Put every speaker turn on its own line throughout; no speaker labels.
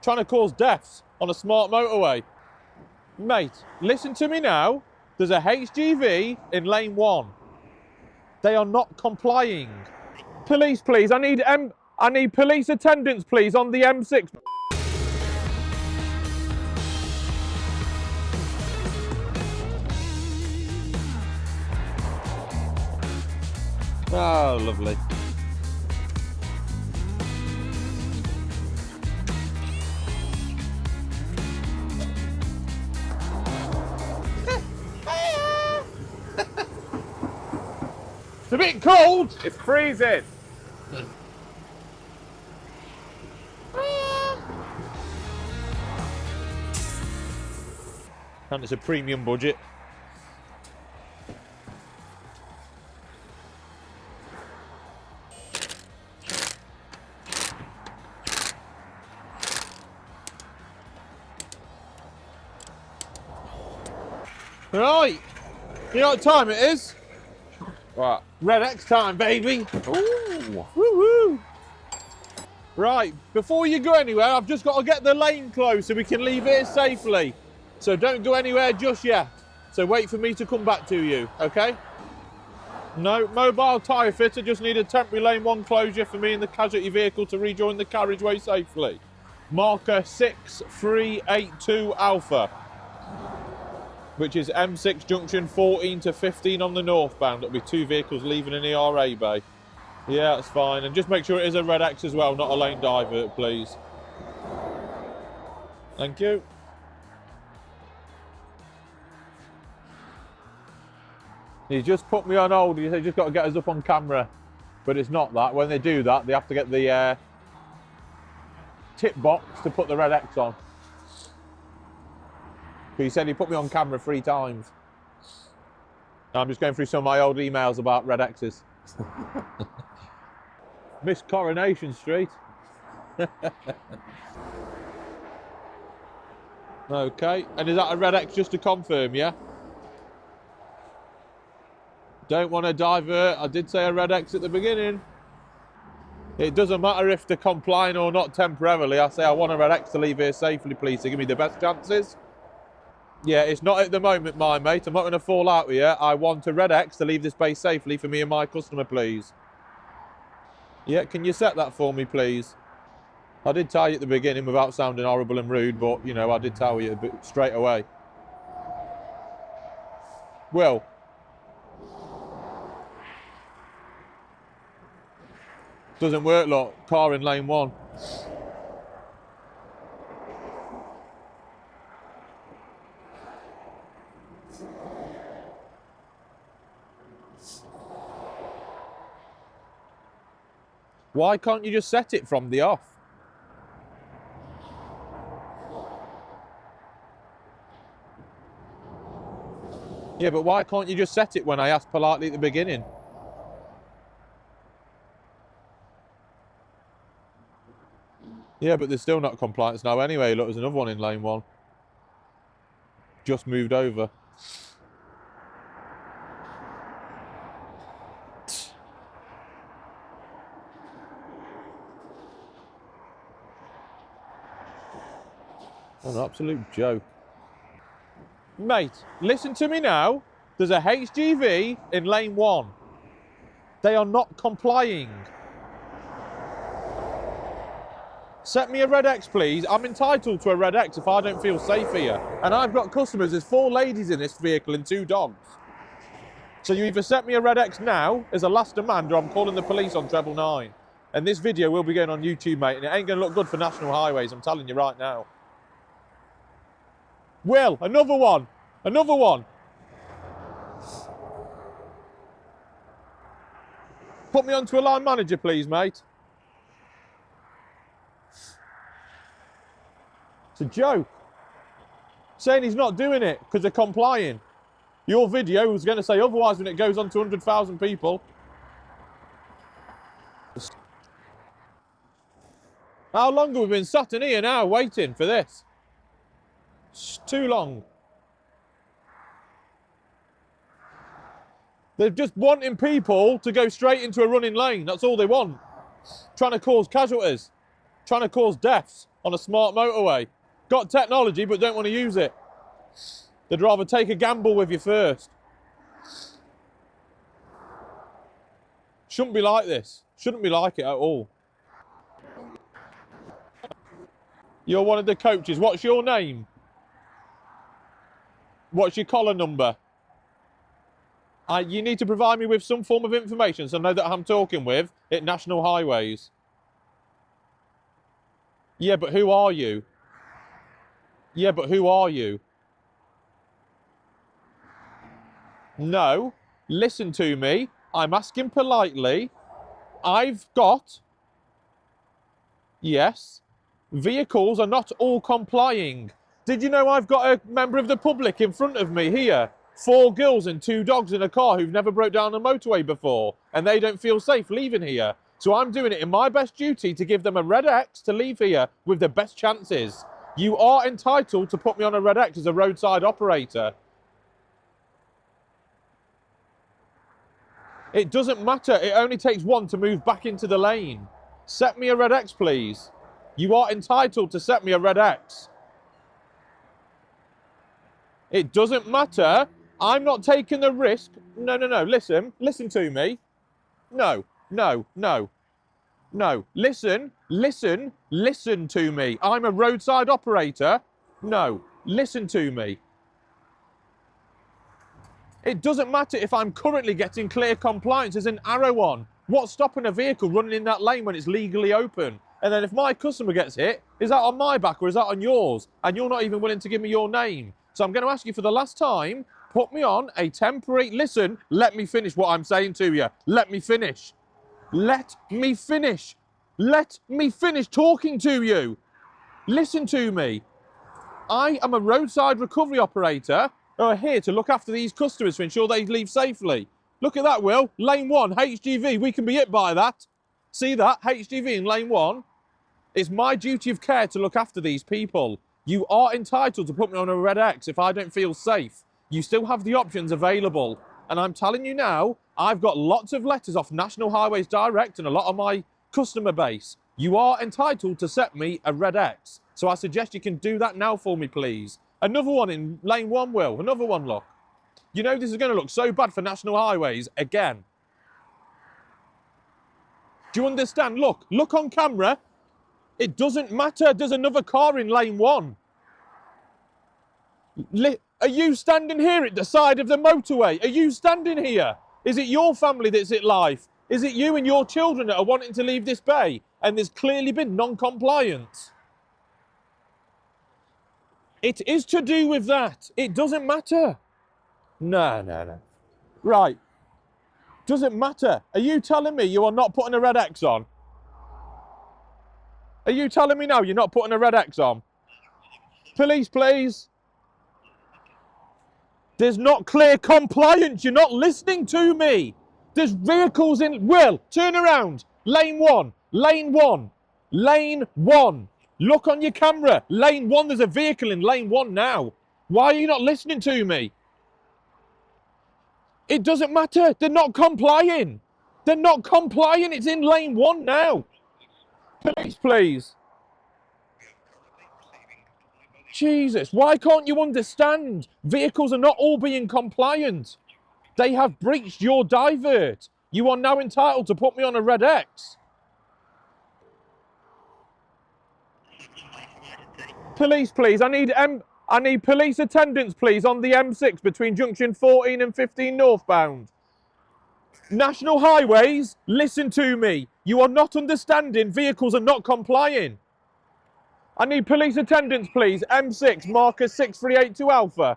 trying to cause deaths on a smart motorway. Mate, listen to me now. There's a HGV in lane 1. They are not complying. Police, please. I need police attendance, please, on the M6. Oh, lovely. It's a bit cold.
It's freezing.
And it's a premium budget. Right, you know what time it is?
What?
Red X time, baby.
Ooh.
Woo-woo. Right, before you go anywhere, I've just got to get the lane closed so we can leave here safely. So don't go anywhere just yet. So wait for me to come back to you, okay? No, mobile tyre fitter, just need a temporary lane 1 closure for me and the casualty vehicle to rejoin the carriageway safely. Marker 6382 Alpha, which is M6 junction 14 to 15 on the northbound. It'll be 2 vehicles leaving an ERA bay. Yeah, that's fine. And just make sure it is a red X as well, not a lane divert, please. Thank you. He just put me on hold. He said, just got to get us up on camera. But it's not that. When they do that, they have to get the tip box to put the red X on. He said he put me on camera 3 times. I'm just going through some of my old emails about red X's. Miss Coronation Street. Okay, and is that a red X just to confirm, yeah? Don't want to divert. I did say a red X at the beginning. It doesn't matter if they're complying or not temporarily. I say I want a red X to leave here safely, please, to give me the best chances. Yeah, it's not at the moment, my mate. I'm not going to fall out with you. I want a red X to leave this base safely for me and my customer, please. Yeah, can you set that for me, please? I did tell you at the beginning without sounding horrible and rude, but, you know, I did tell you a bit straight away. Will. Doesn't work, look. Car in lane 1. Why can't you just set it from the off? Yeah, but why can't you just set it when I asked politely at the beginning? Yeah, but there's still not compliance now anyway. Look, there's another one in lane 1. Just moved over. An absolute joke. Mate, listen to me now. There's a HGV in lane 1. They are not complying. Set me a red X, please. I'm entitled to a red X if I don't feel safe here. And I've got customers. There's 4 ladies in this vehicle and 2 dogs. So you either set me a red X now as a last demand, or I'm calling the police on 999. And this video will be going on YouTube, mate, and it ain't going to look good for national highways, I'm telling you right now. Will, another one. Another one. Put me onto a line manager, please, mate. It's a joke. Saying he's not doing it because they're complying. Your video was going to say otherwise when it goes on to 100,000 people. How long have we been sat in here now waiting for this? It's too long. They're just wanting people to go straight into a running lane. That's all they want. Trying to cause casualties. Trying to cause deaths on a smart motorway. Got technology, but don't want to use it. They'd rather take a gamble with you first. Shouldn't be like this. Shouldn't be like it at all. You're one of the coaches. What's your name? What's your collar number? You need to provide me with some form of information so I know that I'm talking with at National Highways. Yeah, but who are you? Yeah, but who are you? No, listen to me. I'm asking politely. I've got... Yes. Vehicles are not all complying. Did you know I've got a member of the public in front of me here? 4 girls and 2 dogs in a car who've never broke down a motorway before, and they don't feel safe leaving here. So I'm doing it in my best duty to give them a red X to leave here with the best chances. You are entitled to put me on a red X as a roadside operator. It doesn't matter. It only takes one to move back into the lane. Set me a red X, please. You are entitled to set me a red X. It doesn't matter. I'm not taking the risk. No. Listen to me. No. Listen to me. I'm a roadside operator. No, listen to me. It doesn't matter if I'm currently getting clear compliance. There's an arrow on. What's stopping a vehicle running in that lane when it's legally open? And then if my customer gets hit, is that on my back or is that on yours? And you're not even willing to give me your name. So I'm going to ask you for the last time, put me on a temporary... Listen, let me finish what I'm saying to you. Let me finish. Let me finish. Let me finish talking to you. Listen to me. I am a roadside recovery operator who are here to look after these customers to ensure they leave safely. Look at that, Will. Lane 1, HGV. We can be hit by that. See that? HGV in lane 1. It's my duty of care to look after these people. You are entitled to put me on a red X if I don't feel safe. You still have the options available. And I'm telling you now, I've got lots of letters off National Highways Direct and a lot of my customer base. You are entitled to set me a red X. So I suggest you can do that now for me, please. Another one in lane 1, Will. Another one, look. You know this is going to look so bad for National Highways again. Do you understand? Look on camera. It doesn't matter. There's another car in lane 1. Are you standing here at the side of the motorway? Are you standing here? Is it your family that's at life? Is it you and your children that are wanting to leave this bay? And there's clearly been non-compliance. It is to do with that. It doesn't matter. No. Right. Doesn't matter. Are you telling me you are not putting a red X on? Are you telling me now you're not putting a red X on? Police, please. There's not clear compliance. You're not listening to me. There's vehicles in... Will, turn around. Lane 1. Lane 1. Lane 1. Look on your camera. Lane 1, there's a vehicle in lane 1 now. Why are you not listening to me? It doesn't matter. They're not complying. They're not complying. It's in lane 1 now. Police, please. Jesus, why can't you understand? Vehicles are not all being compliant. They have breached your divert. You are now entitled to put me on a red X. Police, please. I need police attendance, please, on the M6 between junction 14 and 15 northbound. National Highways, listen to me. You are not understanding. Vehicles are not complying. I need police attendance, please. M6, marker 6382 Alpha.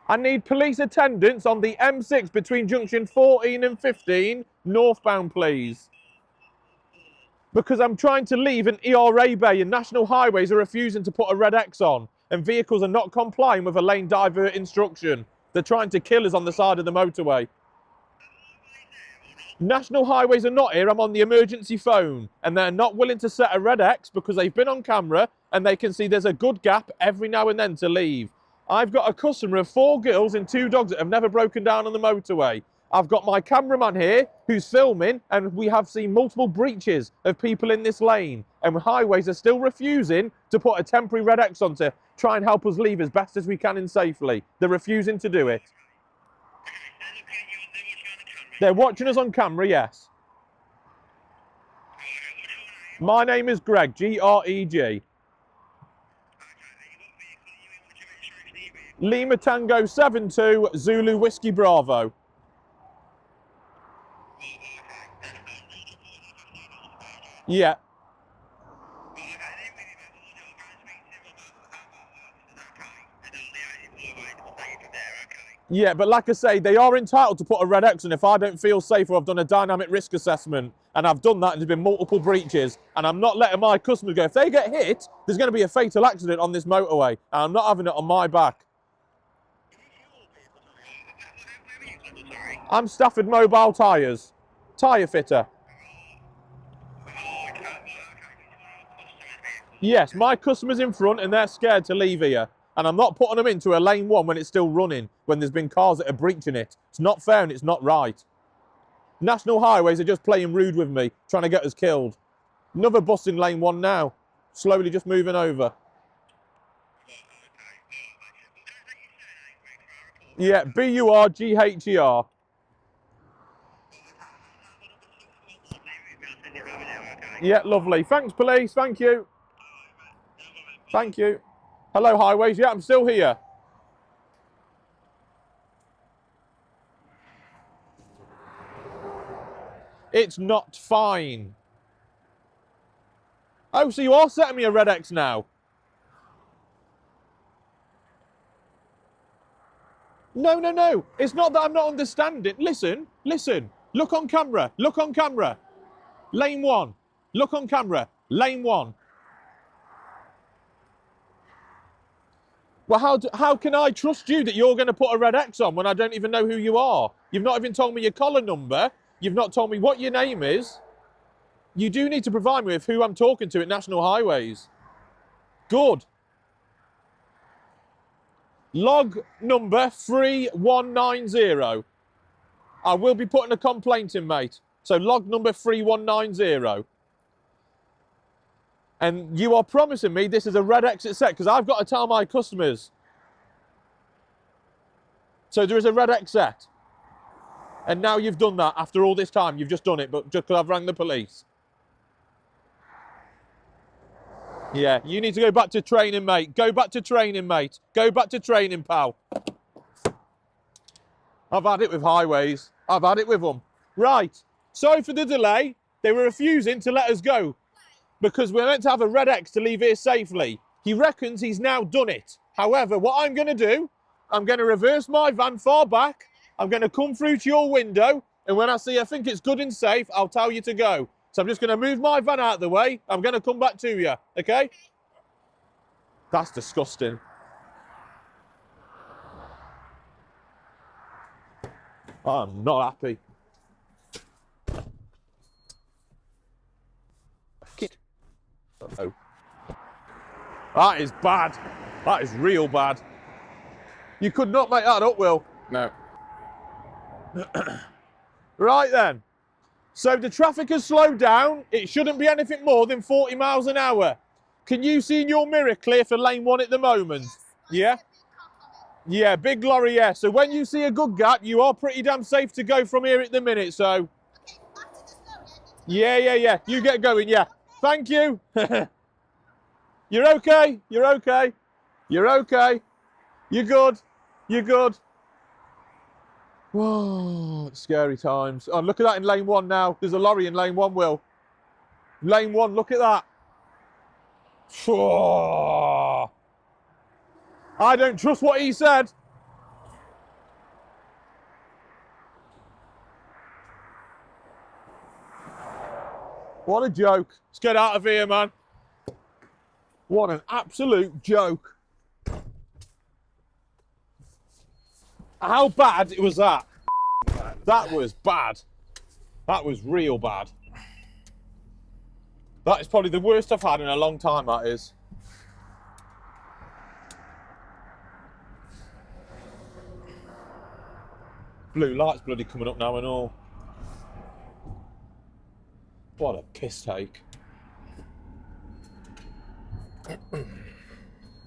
I need police attendance on the M6 between junction 14 and 15 northbound, please. Because I'm trying to leave an ERA bay and National Highways are refusing to put a red X on and vehicles are not complying with a lane divert instruction. They're trying to kill us on the side of the motorway. National Highways are not here. I'm on the emergency phone and they're not willing to set a red X because they've been on camera and they can see there's a good gap every now and then to leave. I've got a customer of 4 girls and 2 dogs that have never broken down on the motorway. I've got my cameraman here who's filming, and we have seen multiple breaches of people in this lane, and highways are still refusing to put a temporary red X on to try and help us leave as best as we can and safely. They're refusing to do it. They're watching us on camera, yes. My name is Greg, G-R-E-G. Lima Tango 72 Zulu Whiskey Bravo. Yeah. Yeah, but like I say, they are entitled to put a red X on if I don't feel safe or I've done a dynamic risk assessment. And I've done that and there's been multiple breaches. And I'm not letting my customers go. If they get hit, there's going to be a fatal accident on this motorway. And I'm not having it on my back. I'm Stafford Mobile Tyres. Tyre fitter. Yes, my customer's in front and they're scared to leave here. And I'm not putting them into a lane 1 when it's still running, when there's been cars that are breaching it. It's not fair and it's not right. National Highways are just playing rude with me, trying to get us killed. Another bus in lane 1 now, slowly just moving over. Yeah, B-U-R-G-H-E-R. Yeah, lovely. Thanks, police. Thank you. Thank you. Hello, Highways. Yeah, I'm still here. It's not fine. Oh, so you are setting me a red X now? No, no, no. It's not that I'm not understanding. Listen, listen. Look on camera. Look on camera. Lane 1. Look on camera. Lane 1. Well, how can I trust you that you're going to put a red X on when I don't even know who you are? You've not even told me your collar number. You've not told me what your name is. You do need to provide me with who I'm talking to at National Highways. Good. Log number 3190. I will be putting a complaint in, mate. So log number 3190. And you are promising me this is a red exit set because I've got to tell my customers. So there is a red X set. And now you've done that after all this time. You've just done it, but just because I've rang the police. Yeah, you need to go back to training, mate. Go back to training, mate. Go back to training, pal. I've had it with Highways. I've had it with them. Right. Sorry for the delay. They were refusing to let us go because we're meant to have a red X to leave here safely. He reckons he's now done it. However, what I'm going to do, I'm going to reverse my van far back. I'm going to come through to your window. And when I think it's good and safe, I'll tell you to go. So I'm just going to move my van out of the way. I'm going to come back to you, okay? That's disgusting. I'm not happy. Uh-oh. That is bad. That is real bad. You could not make that up, Will.
No.
Right then. So the traffic has slowed down. It shouldn't be anything more than 40 miles an hour. Can you see in your mirror clear for lane 1 at the moment? Yeah? Yeah, big lorry, yeah. So when you see a good gap, you are pretty damn safe to go from here at the minute, so. Yeah. You get going, yeah. Thank you. You're okay. You're okay. You're okay. You're good. You're good. Whoa, scary times. Oh, look at that in lane 1 now. There's a lorry in lane 1, Will. Lane 1, look at that. Whoa. I don't trust what he said. What a joke. Let's get out of here, man. What an absolute joke. How bad was that? That was bad. That was real bad. That is probably the worst I've had in a long time, that is. Blue light's bloody coming up now and all. What a piss take.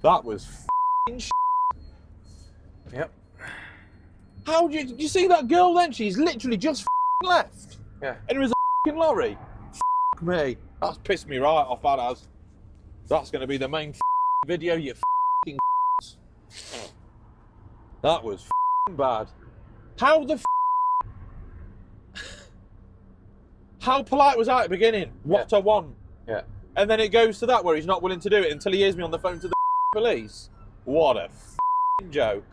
That was f***ing shit.
Yep.
How did you see that girl then? She's literally just f***ing left.
Yeah.
And it was a f***ing lorry. F*** me. That's pissed me right off, that has. That's going to be the main f***ing video, you f***ing That was f***ing bad. How the f***? How polite was I at the beginning? What I want.
Yeah.
And then it goes to that where he's not willing to do it until he hears me on the phone to the police. What a f***ing joke.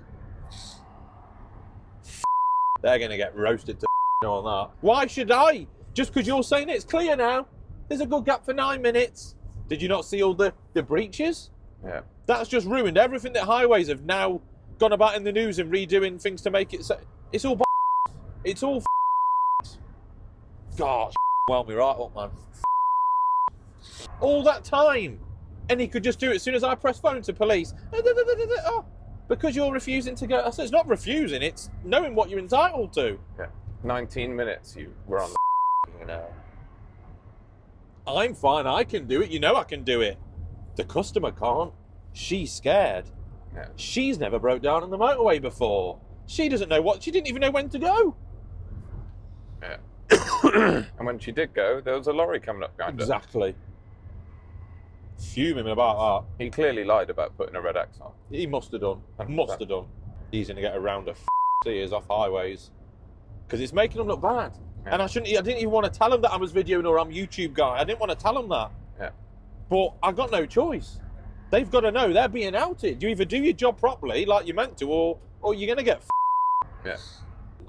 They're going to get roasted to on that. Why should I? Just because you're saying it's clear now. There's a good gap for 9 minutes. Did you not see all the breaches?
Yeah.
That's just ruined everything that highways have now gone about in the news and redoing things to make it so. It's all It's all God, well me right up, man. All that time. And he could just do it as soon as I press phone to police. Oh, because you're refusing to go. I said, it's not refusing, it's knowing what you're entitled to.
Yeah. 19 minutes you were on the
I'm fine, I can do it. You know I can do it. The customer can't. She's scared.
Yeah.
She's never broke down on the motorway before. She doesn't know she didn't even know when to go.
Yeah. And when she did go, there was a lorry coming up behind her.
Exactly. Fuming about that.
He clearly lied about putting a red X on.
He must have done.
100%.
Must have done. He's going to get around the ears off highways. Because it's making him look bad.
Yeah.
And I didn't even want to tell him that I was videoing or I'm YouTube guy. I didn't want to tell him that.
Yeah.
But I got no choice. They've got to know they're being outed. You either do your job properly, like you're meant to, or you're going to get
Yeah.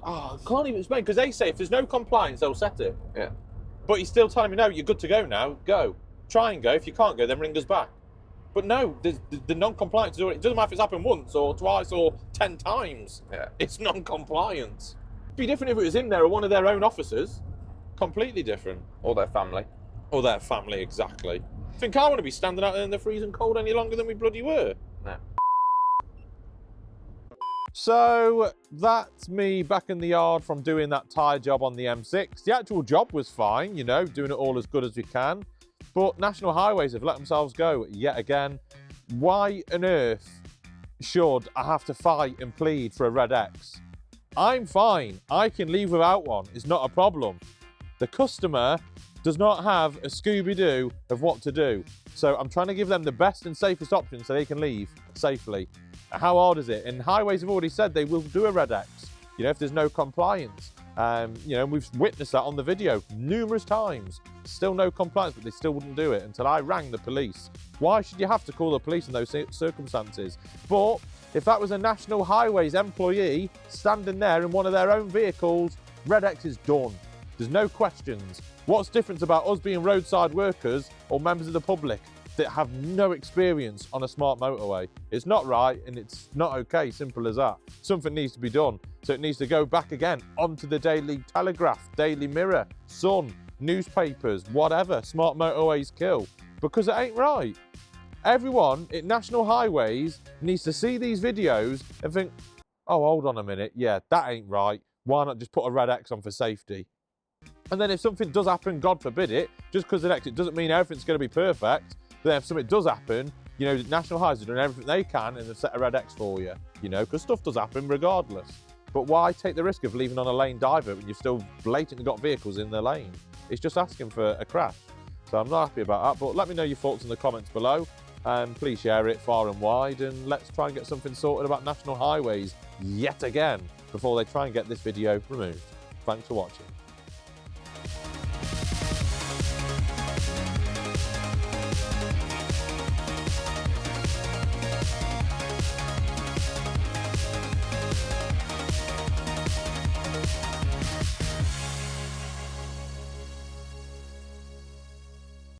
Oh, I can't even explain, because they say if there's no compliance, they'll set it.
Yeah.
But he's still telling me, no, you're good to go now, go. Try and go. If you can't go, then ring us back. But no, the non-compliance is already, it doesn't matter if it's happened once or twice or 10 times.
Yeah.
It's non-compliance. It'd be different if it was in there or one of their own officers. Completely different.
Or their family.
Or their family, exactly. Think I want to be standing out there in the freezing cold any longer than we bloody were.
No.
So that's me back in the yard from doing that tyre job on the M6. The actual job was fine, you know, doing it all as good as we can. But National Highways have let themselves go yet again. Why on earth should I have to fight and plead for a red X? I'm fine. I can leave without one. It's not a problem. The customer does not have a Scooby-Doo of what to do. So I'm trying to give them the best and safest option so they can leave safely. How hard is it? And highways have already said they will do a red X, you know, if there's no compliance. You know, we've witnessed that on the video numerous times. Still no compliance, but they still wouldn't do it until I rang the police. Why should you have to call the police in those circumstances? But if that was a National Highways employee standing there in one of their own vehicles, red X is done. There's no questions. What's different about us being roadside workers or members of the public that have no experience on a smart motorway? It's not right and it's not okay, simple as that. Something needs to be done. So it needs to go back again onto the Daily Telegraph, Daily Mirror, Sun, newspapers, whatever. Smart motorways kill, because it ain't right. Everyone at National Highways needs to see these videos and think, oh, hold on a minute, yeah, that ain't right. Why not just put a red X on for safety? And then if something does happen, God forbid it, just because of it doesn't mean everything's going to be perfect. Then if something does happen, you know, National Highways are doing everything they can and they've set a red X for you, you know, because stuff does happen regardless. But why take the risk of leaving on a lane diver when you've still blatantly got vehicles in their lane? It's just asking for a crash. So I'm not happy about that, but let me know your thoughts in the comments below. And please share it far and wide, and let's try and get something sorted about National Highways yet again before they try and get this video removed. Thanks for watching.